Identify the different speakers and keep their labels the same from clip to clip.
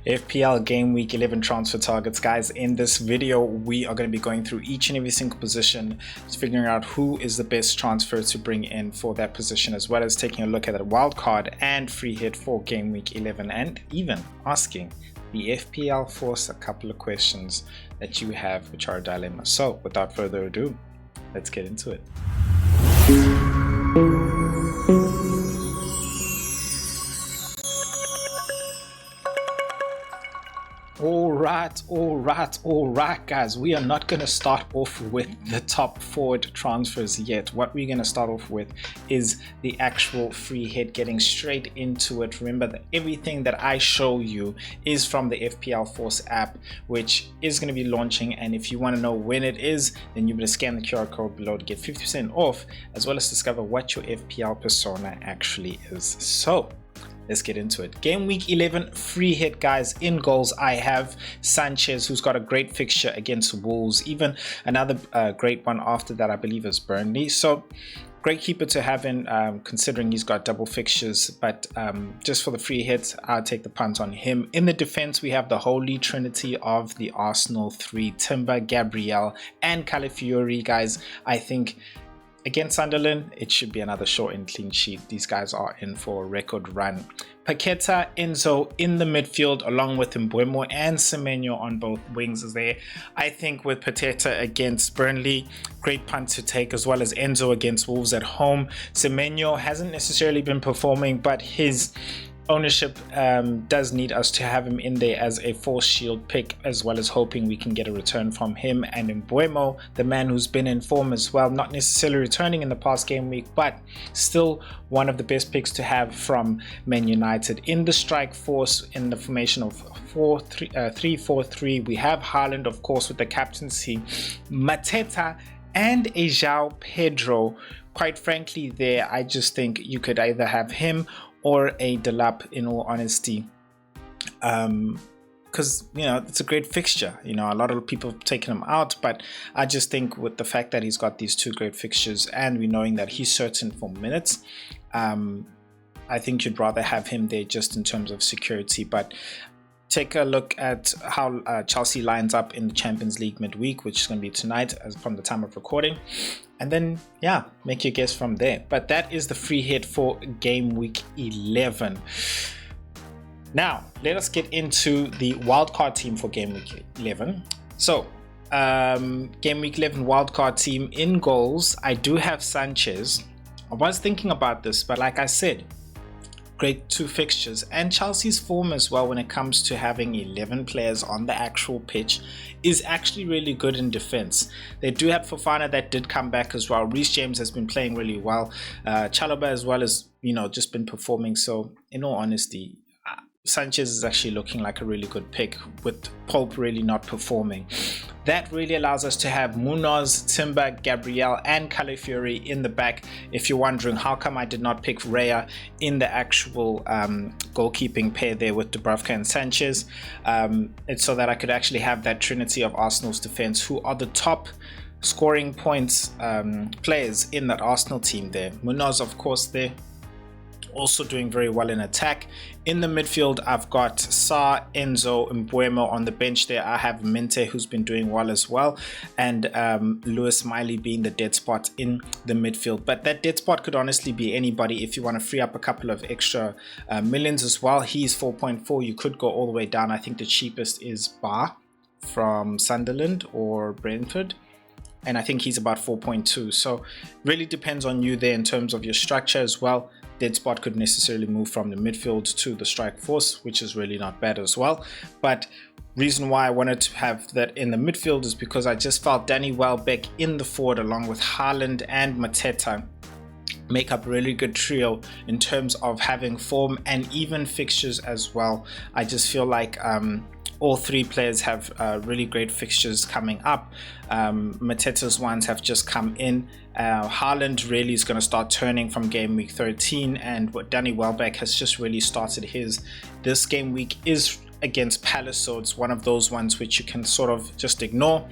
Speaker 1: FPL Game Week 11 transfer targets, guys. In this video, we are going to be going through each and every single position, just figuring out who is the best transfer to bring in for that position, as well as taking a look at the wildcard and free hit for Game Week 11, and even asking the FPL Force a couple of questions that you have, which are a dilemma. So without further ado, let's get into it. All right, guys. We are not going to start off with the top forward transfers yet. What we're going to start off with is the actual free hit, getting straight into it. Remember that everything that I show you is from the FPL Force app, which is going to be launching. And if you want to know when it is, then you better scan the QR code below to get 50% off, as well as discover what your FPL persona actually is. So let's get into it. Game week 11 free hit, guys. In goals, I have Sanchez, who's got a great fixture against Wolves. Even another great one after that, I believe, is Burnley. So great keeper to have in, considering he's got double fixtures. But just for the free hits, I'll take the punt on him. In the defense, we have the holy trinity of the Arsenal three: Timber, Gabriel, and Calafiori, guys. I think against Sunderland, it should be another short and clean sheet. These guys are in for a record run. Paqueta, Enzo in the midfield, along with Mbeumo and Semenyo on both wings is there. I think with Paqueta against Burnley, great punt to take, as well as Enzo against Wolves at home. Semenyo hasn't necessarily been performing, but his ownership does need us to have him in there as a force shield pick, as well as hoping we can get a return from him. And Mbeumo, the man who's been in form as well, not necessarily returning in the past game week, but still one of the best picks to have from Man United. In the strike force, in the formation of 3-4-3, we have Haaland, of course, with the captaincy, Mateta and a João Pedro. Quite frankly, there I just think you could either have him or a Delap, in all honesty, because it's a great fixture. A lot of people have taken him out, but I just think with the fact that he's got these two great fixtures and we knowing that he's certain for minutes, I think you'd rather have him there just in terms of security. But take a look at how Chelsea lines up in the Champions League midweek, which is going to be tonight as from the time of recording. And then, yeah, make your guess from there. But that is the free hit for Game Week 11. Now, let us get into the wildcard team for Game Week 11. So, Game Week 11 wildcard team. In goals, I do have Sanchez. I was thinking about this, but like I said, great two fixtures, and Chelsea's form as well when it comes to having 11 players on the actual pitch is actually really good in defense. They do have Fofana that did come back as well. Reece James has been playing really well. Chalobah as well as just been performing. So in all honesty, Sanchez is actually looking like a really good pick, with Pope really not performing. That really allows us to have Munoz, Timber, Gabriel, and Calafiori in the back. If you're wondering how come I did not pick Raya in the actual goalkeeping pair there with Dubravka and Sanchez, it's so that I could actually have that trinity of Arsenal's defense, who are the top scoring points players in that Arsenal team there. Munoz, of course, there, also doing very well in attack. In the midfield, I've got Sa, Enzo, and Mbeumo. On the bench there, I have Minte, who's been doing well as well, and Lewis Miley being the dead spot in the midfield. But that dead spot could honestly be anybody. If you want to free up a couple of extra millions as well, he's 4.4. You could go all the way down. I think the cheapest is Bar from Sunderland or Brentford, and I think he's about 4.2. So really depends on you there in terms of your structure as well. Dead spot could necessarily move from the midfield to the strike force, which is really not bad as well. But reason why I wanted to have that in the midfield is because I just felt Danny Welbeck in the forward, along with Haaland and Mateta, make up a really good trio in terms of having form and even fixtures as well. I just feel like all three players have really great fixtures coming up. Mateta's ones have just come in. Haaland really is going to start turning from game week 13, and what Danny Welbeck has just really started his. This game week is against Palace, so it's one of those ones which you can sort of just ignore.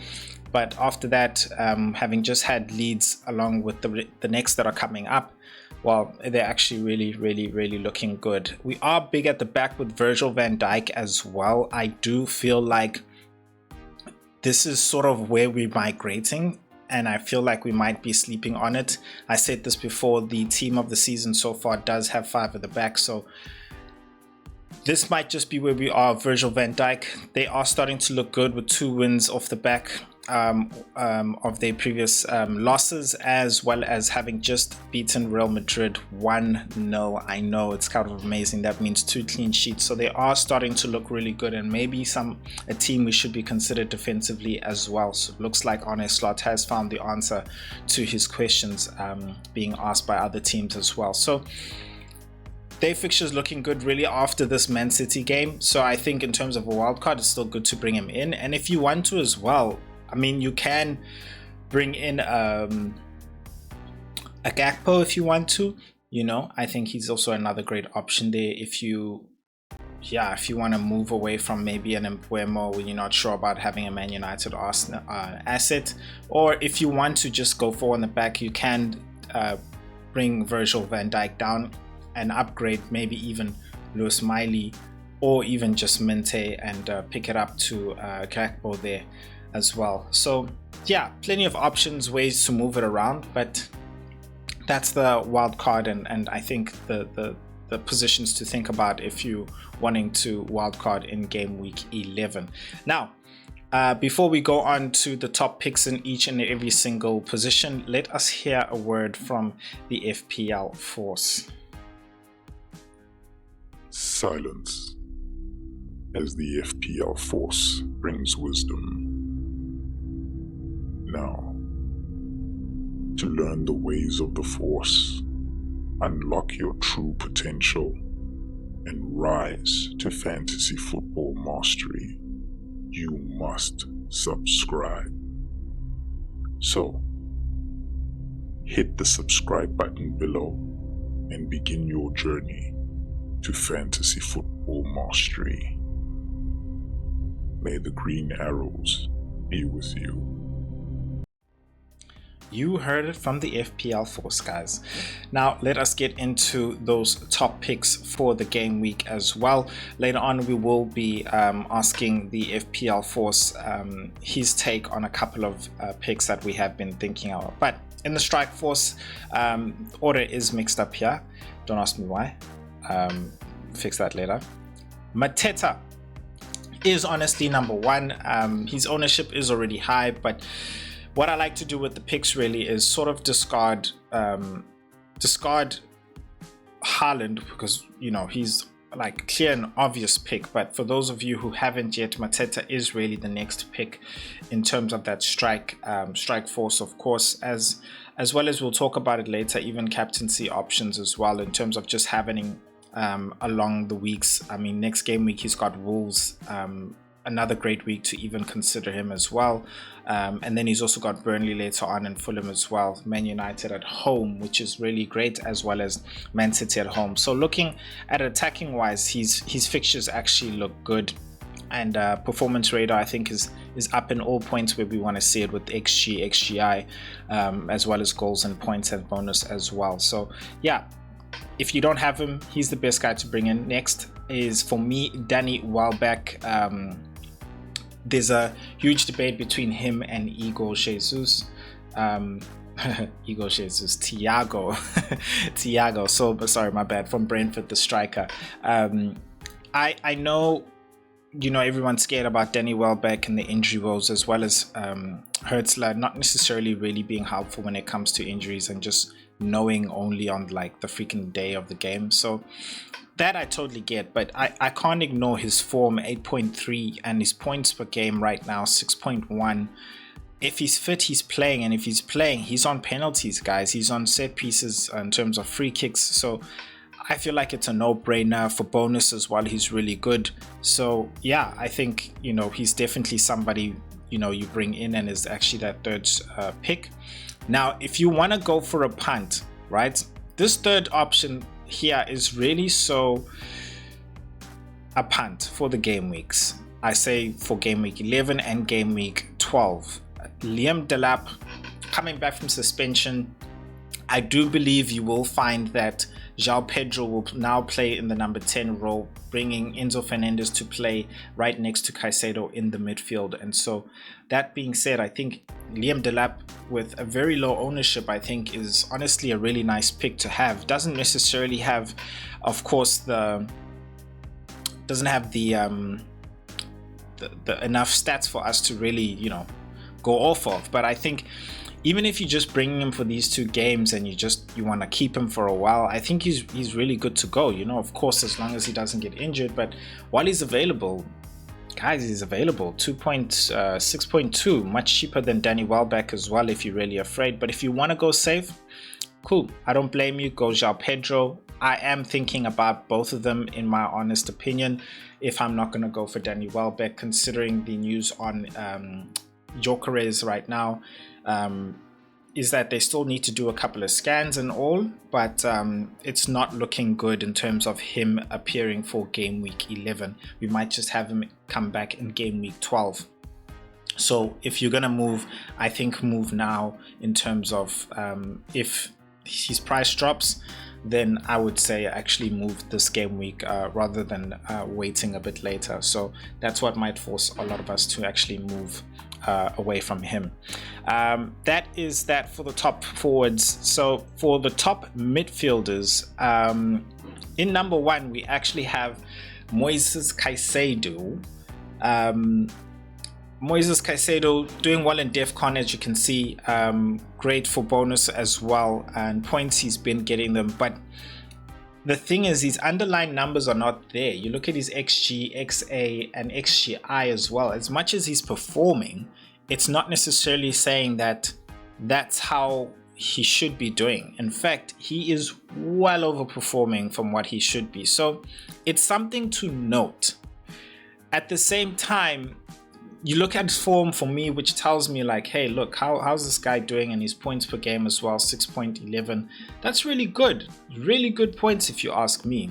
Speaker 1: But after that, having just had Leeds along with the next that are coming up, well, they're actually really looking good. We are big at the back with Virgil van Dijk as well. I do feel like this is sort of where we're migrating, and I feel like we might be sleeping on it. I said this before, the team of the season so far does have 5 at the back, so this might just be where we are. Virgil van Dijk, they are starting to look good with 2 wins off the back of their previous losses, as well as having just beaten Real Madrid 1-0. I know, it's kind of amazing. That means 2 clean sheets, so they are starting to look really good, and maybe a team we should be considered defensively as well. So it looks like Arne Slot has found the answer to his questions being asked by other teams as well. So their fixture's looking good really after this Man City game, so I think in terms of a wild card, it's still good to bring him in. And if you want to as well, I mean, you can bring in a Gakpo if you want to, you know. I think he's also another great option there if you want to move away from maybe an Mbuemo when you're not sure about having a Man United Arsenal asset, or if you want to just go 4 on the back, you can bring Virgil van Dijk down and upgrade maybe even Lewis Miley, or even just Minte and pick it up to Gakpo there as well. So yeah, plenty of options, ways to move it around, but that's the wild card, and I think the positions to think about if you wanting to wild card in game week 11. Now, before we go on to the top picks in each and every single position, let us hear a word from the FPL Force.
Speaker 2: Silence as the FPL Force brings wisdom. Now, to learn the ways of the Force, unlock your true potential, and rise to fantasy football mastery, you must subscribe. So, hit the subscribe button below and begin your journey to fantasy football mastery. May the green arrows be with you.
Speaker 1: You heard it from the FPL Force, guys. Now let us get into those top picks for the game week as well. Later on we will be asking the FPL Force his take on a couple of picks that we have been thinking about. But in the Strike Force, order is mixed up here. Don't ask me why. Fix that later. Mateta is honestly number 1. His ownership is already high, but what I like to do with the picks really is sort of discard Haaland, because you know he's like clear and obvious pick. But for those of you who haven't yet, Mateta is really the next pick in terms of that strike force, of course, as well as we'll talk about it later, even captaincy options as well, in terms of just having along the weeks. I mean, next game week he's got Wolves, another great week to even consider him as well, and then he's also got Burnley later on and Fulham as well, Man United at home, which is really great, as well as Man City at home. So looking at attacking wise, his fixtures actually look good, and performance radar I think is up in all points where we want to see it, with XG, XGI, as well as goals and points and bonus as well. So yeah, if you don't have him, he's the best guy to bring in. Next is, for me, Danny Welbeck. There's a huge debate between him and Igor Jesus. Igor Jesus, Thiago. Thiago, so sorry, my bad, from Brentford, the striker. I know, you know, everyone's scared about Danny Welbeck and the injury woes, as well as Hertzler not necessarily really being helpful when it comes to injuries and just knowing only on like the freaking day of the game. So that I totally get, but I can't ignore his form, 8.3, and his points per game right now, 6.1. If he's fit, he's playing, and if he's playing, he's on penalties, guys. He's on set pieces in terms of free kicks. So I feel like it's a no-brainer. For bonus as well, he's really good. So yeah, I think, you know, he's definitely somebody, you know, you bring in and is actually that third pick. Now, if you want to go for a punt, right, this third option here is really so a punt for the game weeks. I say for game week 11 and game week 12. Liam Delap coming back from suspension. I do believe you will find that João Pedro will now play in the number 10 role, bringing Enzo Fernandez to play right next to Caicedo in the midfield. And so that being said, I think Liam Delap with a very low ownership, I think is honestly a really nice pick to have. Doesn't necessarily have, of course, doesn't have the enough stats for us to really, you know, go off of. But I think even if you just bring him for these 2 games and you want to keep him for a while, I think he's really good to go. You know, of course, as long as he doesn't get injured. But while he's available, guys, he's available. 6.2, much cheaper than Danny Welbeck as well if you're really afraid. But if you want to go safe, cool. I don't blame you. Go João Pedro. I am thinking about both of them, in my honest opinion, if I'm not going to go for Danny Welbeck, considering the news on Gyökeres right now. Is that they still need to do a couple of scans and all, but it's not looking good in terms of him appearing for game week 11. We might just have him come back in game week 12. So if you're gonna move, I think move now in terms of if his price drops, then I would say actually move this game week rather than waiting a bit later. So that's what might force a lot of us to actually move away from him. That is that for the top forwards. So for the top midfielders, in number 1 we actually have Moises Caicedo. Moises Caicedo doing well in DEFCON, as you can see. Great for bonus as well, and points he's been getting them. But the thing is, his underlying numbers are not there. You look at his XG, XA, and XGI as well. As much as he's performing, it's not necessarily saying that that's how he should be doing. In fact, he is well overperforming from what he should be. So it's something to note. At the same time, you look at his form for me, which tells me like, hey, look, how's this guy doing? And his points per game as well, 6.11. That's really good. Really good points if you ask me.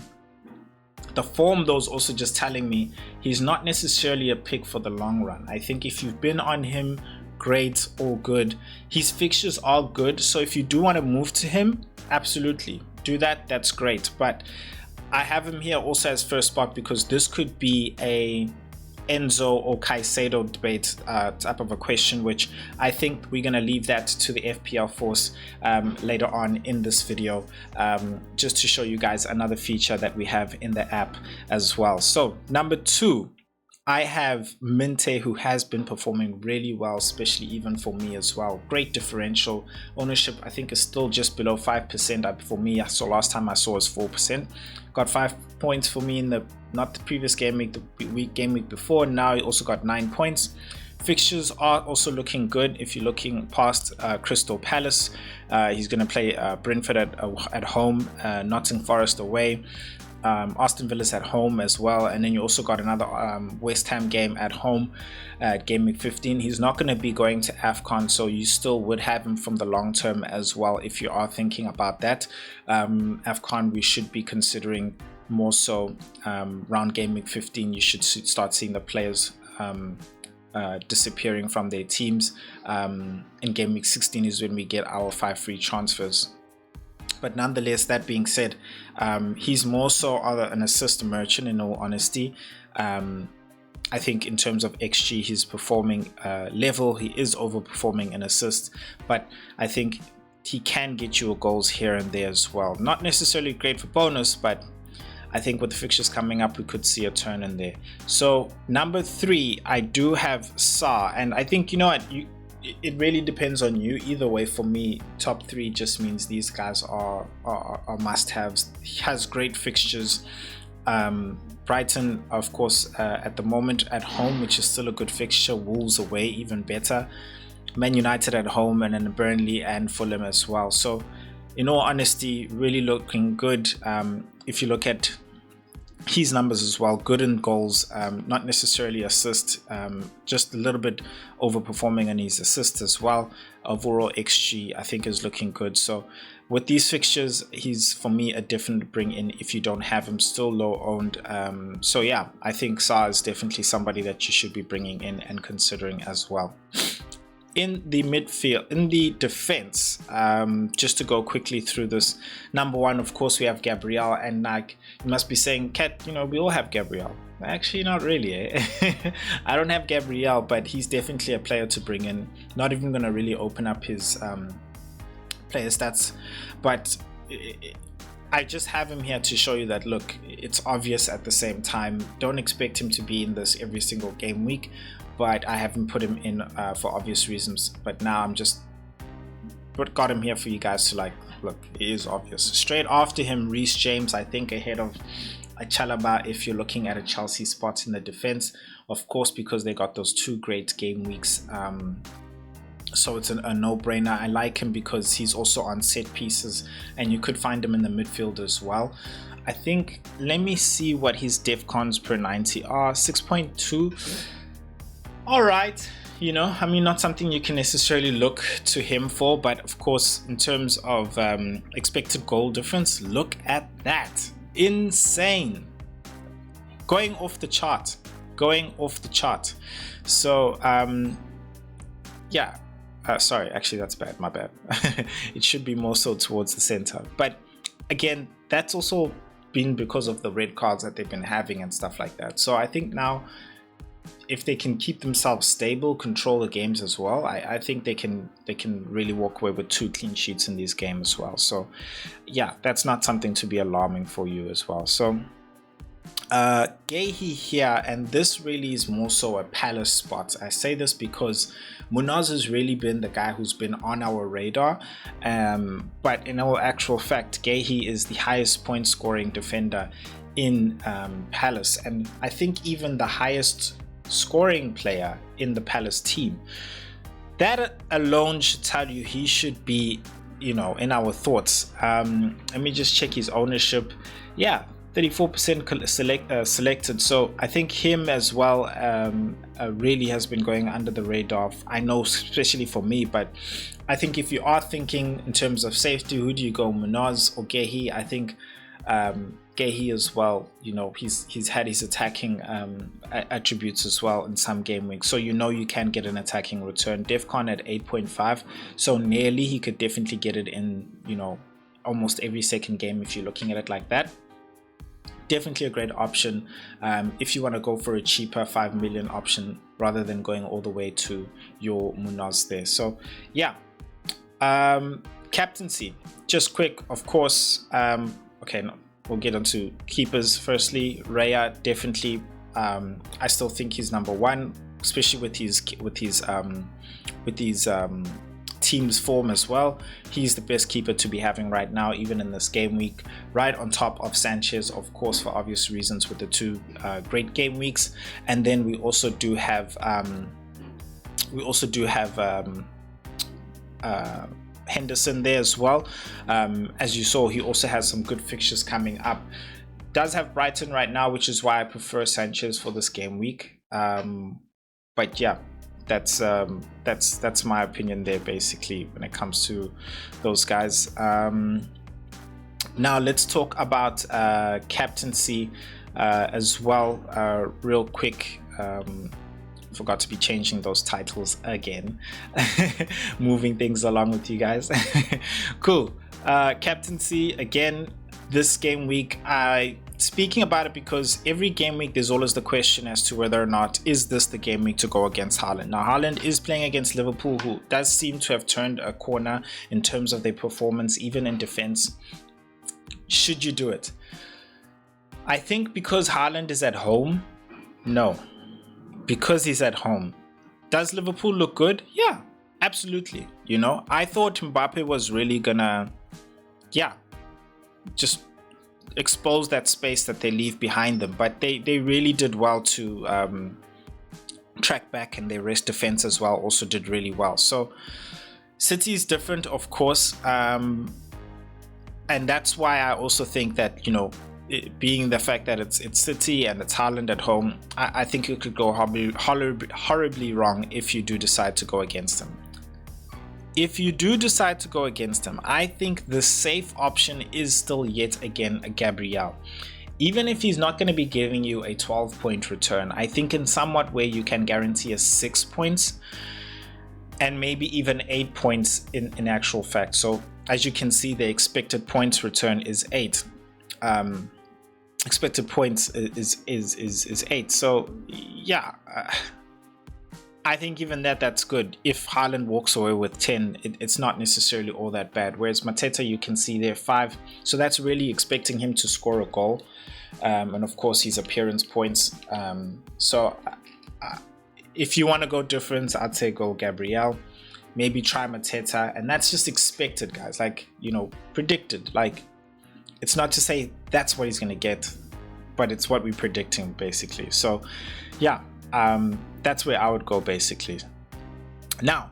Speaker 1: The form though is also just telling me he's not necessarily a pick for the long run. I think if you've been on him, great, all good. His fixtures are good. So if you do want to move to him, absolutely do that. That's great. But I have him here also as first spot because this could be a Enzo or Caicedo debate type of a question, which I think we're going to leave that to the FPL Force later on in this video, just to show you guys another feature that we have in the app as well. So number 2, I have Minte, who has been performing really well, especially even for me as well. Great differential. Ownership, I think, is still just below 5%. For me, I saw last time I saw is 4%. Got 5 points for me in the not the previous game week, the game week before. Now he also got 9 points. Fixtures are also looking good. If you're looking past Crystal Palace, he's going to play Brentford at home, Nottingham Forest away, Aston Villa's at home as well, and then you also got another West Ham game at home at game week 15. He's not going to be going to AFCON, so you still would have him from the long term as well if you are thinking about that. AFCON we should be considering more so around game week 15. You should start seeing the players disappearing from their teams. In game week 16 is when we get our 5 free transfers. But nonetheless, that being said, he's more so an assist merchant in all honesty. I think in terms of XG, his performing level, he is overperforming in assists, but I think he can get you goals here and there as well. Not necessarily great for bonus, but I think with the fixtures coming up, we could see a turn in there. So number 3, I do have Sa, and I think, you know what, it really depends on you. Either way, for me, top 3 just means these guys are must-haves. He has great fixtures. Brighton, of course, at the moment at home, which is still a good fixture. Wolves away, even better. Man United at home, and then Burnley and Fulham as well. So in all honesty, really looking good. If you look at his numbers as well, good in goals, not necessarily assist, just a little bit overperforming in his assists as well. Overall XG I think is looking good. So with these fixtures, he's for me a definite bring in if you don't have him, still low owned. So yeah, I think Sa is definitely somebody that you should be bringing in and considering as well. in the midfield, in the defense, just to go quickly through this. Number one, of course, we have Gabriel, and like you must be saying, Kat, you know, we all have Gabriel. Actually, not really. I don't have Gabriel, but he's definitely a player to bring in. Not even going to really open up his player stats, but I just have him here to show you that, look, it's obvious at the same time. Don't expect him to be in this every single game week, but I haven't put him in for obvious reasons. But now I'm just got him here for you guys to like, look, it is obvious. Straight after him, Reece James, I think ahead of Chalaba if you're looking at a Chelsea spot in the defense, of course, because they got those 2 great game weeks. So it's a no-brainer. I like him because he's also on set pieces, and you could find him in the midfield as well. I think, let me see what his defcons per 90 are. 6.2. All right, you know, I mean, not something you can necessarily look to him for, but of course, in terms of expected goal difference, look at that. Insane. Going off the chart. So yeah, sorry, actually that's bad, my bad. It should be more so towards the center, but again, that's also been because of the red cards that they've been having and stuff like that. So I think now, if they can keep themselves stable, control the games as well, I think they can really walk away with 2 clean sheets in these games as well. So yeah, that's not something to be alarming for you as well. So Gehi here, and this really is more so a Palace spot. I say this because Munoz has really been the guy who's been on our radar, but in all actual fact, Gehi is the highest point scoring defender in Palace, and I think even the highest scoring player in the Palace team. That alone should tell you he should be, you know, in our thoughts. Let me just check his ownership. Yeah, 34% selected. So I think him as well really has been going under the radar. I know, especially for me, but I think if you are thinking in terms of safety, who do you go, Munoz or Gehi? I think Gehi as well, you know, he's had his attacking attributes as well in some game weeks, so you know you can get an attacking return. Defcon at 8.5, so nearly he could definitely get it in, you know, almost every second game if you're looking at it like that. Definitely a great option if you want to go for a cheaper 5 million option rather than going all the way to your Munoz there. So yeah, captaincy, just quick, of course. Okay, no, we'll get onto keepers. Firstly, Raya, definitely. I still think he's number 1, especially with his team's form as well. He's the best keeper to be having right now, even in this game week, right on top of Sanchez, of course, for obvious reasons, with the 2 great game weeks. And then we also do have Henderson there as well. As you saw, he also has some good fixtures coming up. Does have Brighton right now, which is why I prefer Sanchez for this game week. But yeah, that's my opinion there, basically, when it comes to those guys. Now let's talk about captaincy as well, real quick. Forgot to be changing those titles again. Moving things along with you guys. Cool. Captaincy again this game week. Speaking about it because every game week there's always the question as to whether or not is this the game week to go against Haaland. Now Haaland is playing against Liverpool, who does seem to have turned a corner in terms of their performance, even in defense. Should you do it? I think because Haaland is at home, no. Because he's at home. Does Liverpool look good? Yeah, absolutely. You know, I thought Mbappe was really gonna, yeah, just expose that space that they leave behind them, but they really did well to track back, and their rest defense as well also did really well. So City is different, of course, and that's why I also think that, you know, it being the fact that it's City and it's Haaland at home, I think it could go horribly wrong if you do decide to go against him. If you do decide to go against him, I think the safe option is still yet again a Gabriel. Even if he's not going to be giving you a 12-point return, I think in somewhat where you can guarantee a 6 points, and maybe even 8 points in actual fact. So as you can see, the expected points return is 8. Expected points is 8. So yeah, I think even that's good. If Haaland walks away with 10, it's not necessarily all that bad. Whereas Mateta, you can see there 5. So that's really expecting him to score a goal. And of course his appearance points. So if you want to go different, I'd say go Gabriel. Maybe try Mateta. And that's just expected, guys. Like, you know, predicted. Like, it's not to say that's what he's going to get, but it's what we're predicting, basically. So yeah, that's where I would go, basically. Now,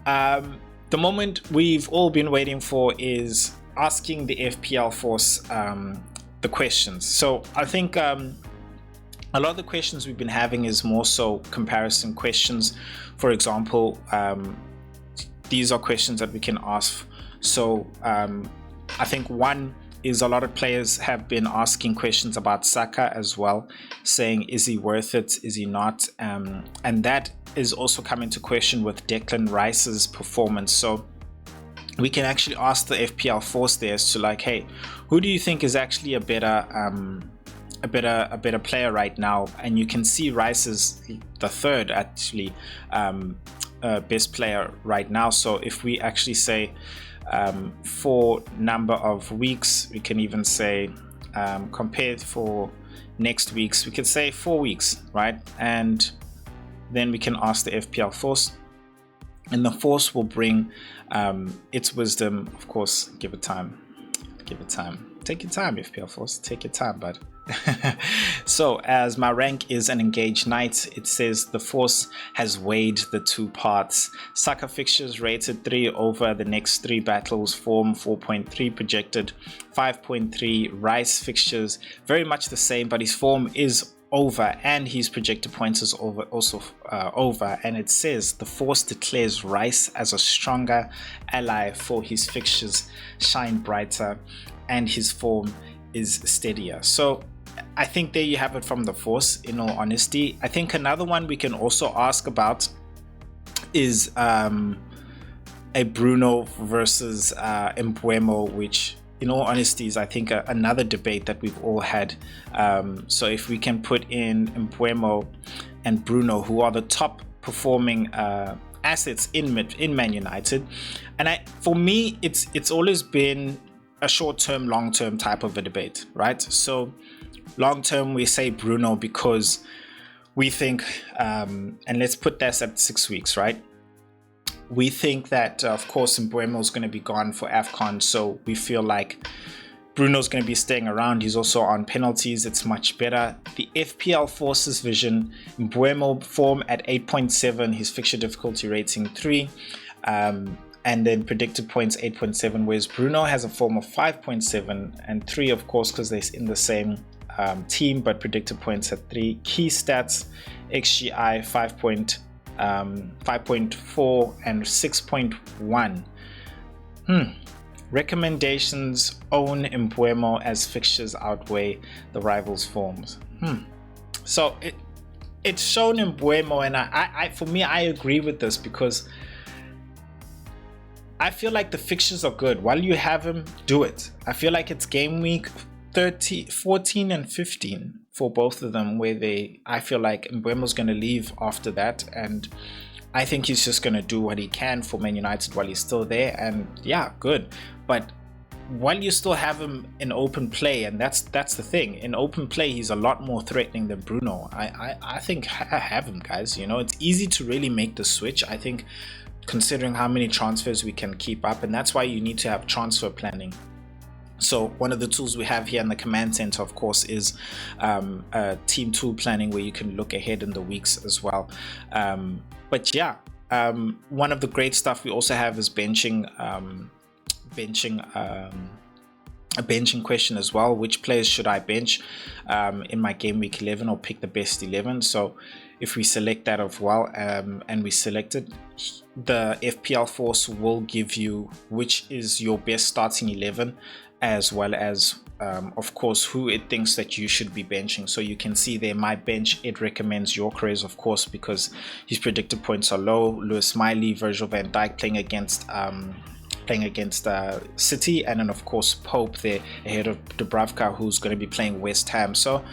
Speaker 1: the moment we've all been waiting for is asking the FPL Force the questions. So I think a lot of the questions we've been having is more so comparison questions. For example, these are questions that we can ask. So I think one is a lot of players have been asking questions about Saka as well, saying, is he worth it? Is he not? And that is also coming to question with Declan Rice's performance. So we can actually ask the FPL Force there as to like, hey, who do you think is actually a better player right now? And you can see Rice is the third actually best player right now. So if we actually say for number of weeks, we can even say compared for next weeks, we could say 4 weeks, right? And then we can ask the FPL Force, and the Force will bring its wisdom. Of course, give it time. Take your time, FPL Force, take your time, bud. So as my rank is an engaged knight, it says the Force has weighed the 2 parts. Saka fixtures rated 3 over the next 3 battles, form 4.3 projected 5.3. Rice fixtures very much the same, but his form is over and his projected points is also over, and it says the Force declares Rice as a stronger ally for his fixtures shine brighter and his form is steadier. So I think there you have it from the Force, in all honesty. I think another one we can also ask about is a Bruno versus Mbeumo, which in all honesty is, I think, another debate that we've all had. So if we can put in Mbeumo and Bruno, who are the top performing assets in Man United, and for me it's always been a short-term, long-term type of a debate, right? So long-term, we say Bruno because we think, and let's put this at 6 weeks, right? We think that, of course, Mbeumo is going to be gone for AFCON, so we feel like Bruno's going to be staying around. He's also on penalties. It's much better. The FPL Forces vision, Mbeumo form at 8.7, his fixture difficulty rating 3. And then predicted points 8.7, whereas Bruno has a form of 5.7 and 3, of course, because they're in the same team, but predicted points at 3. Key stats, XGI 5.4 and 6.1. Recommendations, own Mbeumo as fixtures outweigh the rivals' forms. So it's shown Mbeumo, and I for me, I agree with this because I feel like the fixtures are good. While you have him, do it. I feel like it's game week 14 and 15 for both of them, where I feel like Mbeumo's going to leave after that, and I think he's just going to do what he can for Man United while he's still there, and yeah, good. But while you still have him in open play, and that's the thing, in open play he's a lot more threatening than Bruno. I think I have him, guys. You know, it's easy to really make the switch, I think, considering how many transfers we can keep up, and that's why you need to have transfer planning. So one of the tools we have here in the command center, of course, is team tool planning, where you can look ahead in the weeks as well. But yeah, one of the great stuff we also have is benching a benching question as well. Which players should I bench in my game week 11, or pick the best 11? So if we select that as well, and we select it, the FPL Force will give you which is your best starting 11, as well as of course, who it thinks that you should be benching. So you can see there, my bench, it recommends Gyökeres, of course, because his predicted points are low. Lewis Miley, Virgil van Dijk playing against City, and then of course Pope there ahead of Dubravka, who's going to be playing West Ham. So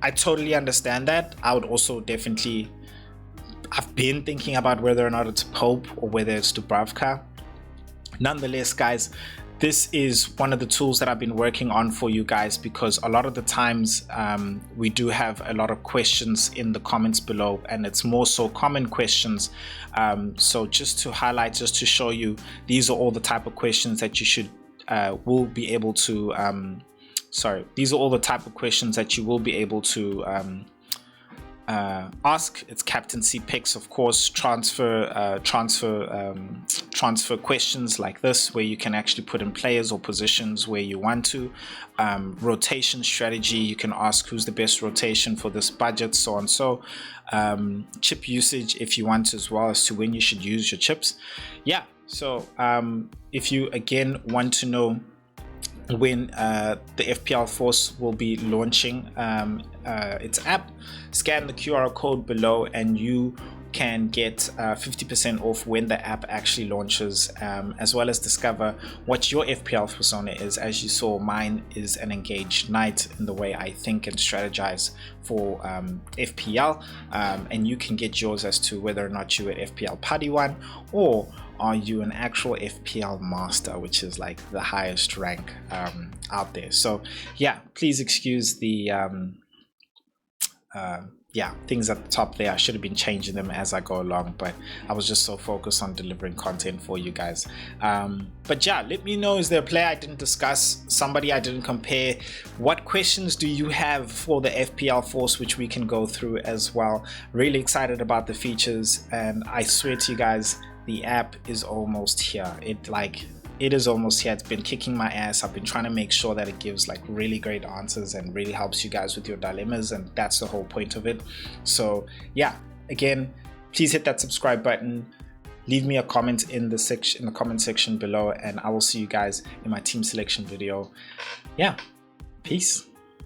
Speaker 1: I totally understand that. I would also definitely, I've been thinking about whether or not it's Pope or whether it's Dubravka. Nonetheless, guys, this is one of the tools that I've been working on for you guys, because a lot of the times we do have a lot of questions in the comments below, and it's more so common questions. So just to highlight, just to show you, these are all the type of questions that you should will be able to these are all the type of questions that you will be able to ask. It's captaincy picks, of course, transfer questions like this, where you can actually put in players or positions where you want to. Rotation strategy, you can ask who's the best rotation for this budget, so on. So chip usage, if you want to, as well as to when you should use your chips. Yeah, so if you again want to know when the FPL Force will be launching its app, scan the QR code below and you can get 50% off when the app actually launches, as well as discover what your FPL persona is. As you saw, mine is an engaged knight in the way I think and strategize for FPL, and you can get yours as to whether or not you're at FPL Party 1 or are you an actual FPL master, which is like the highest rank out there. So yeah, please excuse the things at the top there. I should have been changing them as I go along, but I was just so focused on delivering content for you guys. But yeah, let me know, is there a player I didn't discuss, somebody I didn't compare? What questions do you have for the FPL Force, which we can go through as well? Really excited about the features, and I swear to you guys, the app is almost here. It is almost here. It's been kicking my ass. I've been trying to make sure that it gives like really great answers and really helps you guys with your dilemmas, and that's the whole point of it. So yeah, again, please hit that subscribe button, leave me a comment in the comment section below, and I will see you guys in my team selection video. Yeah, peace.